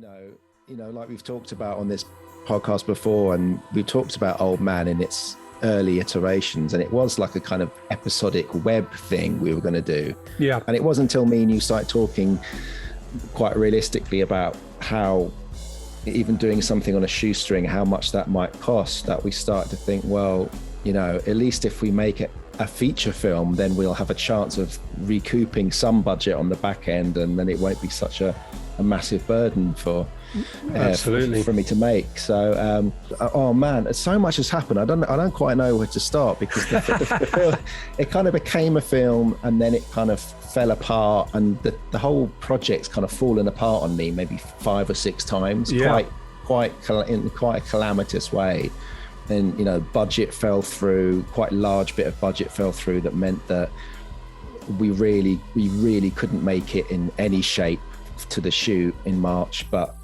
No, like we've talked about on this podcast before, and we talked about Old Man in its early iterations, and it was like a kind of episodic web thing we were going to do. Yeah. And it wasn't until me and you started talking quite realistically about how even doing something on a shoestring, how much that might cost, that we started to think, well, at least if we make it a feature film, then we'll have a chance of recouping some budget on the back end, and then it won't be such a massive burden for me to make. So oh man, so much has happened. I don't quite know where to start, because the film, it kind of became a film and then it kind of fell apart, and the whole project's kind of fallen apart on me maybe 5 or 6 times. Quite in quite a calamitous way. And budget fell through, quite a large bit of budget fell through, that meant that we really couldn't make it in any shape to the shoot in March. But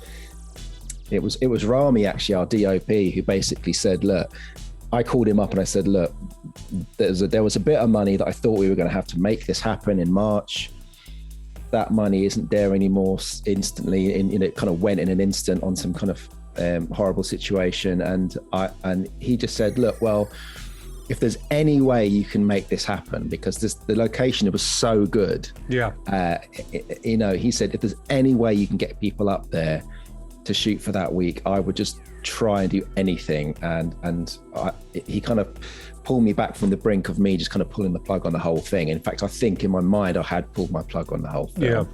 it was Rami, actually, our DOP, who basically said, look, I called him up and I said, look, there was a bit of money that I thought we were going to have to make this happen in March. That money isn't there anymore instantly, and it kind of went in an instant on some kind of horrible situation. And he just said, look, well, if there's any way you can make this happen, because the location, it was so good. Yeah. He said, if there's any way you can get people up there to shoot for that week, I would just try and do anything. And he kind of pulled me back from the brink of me just kind of pulling the plug on the whole thing. In fact, I think in my mind I had pulled my plug on the whole film. Yeah.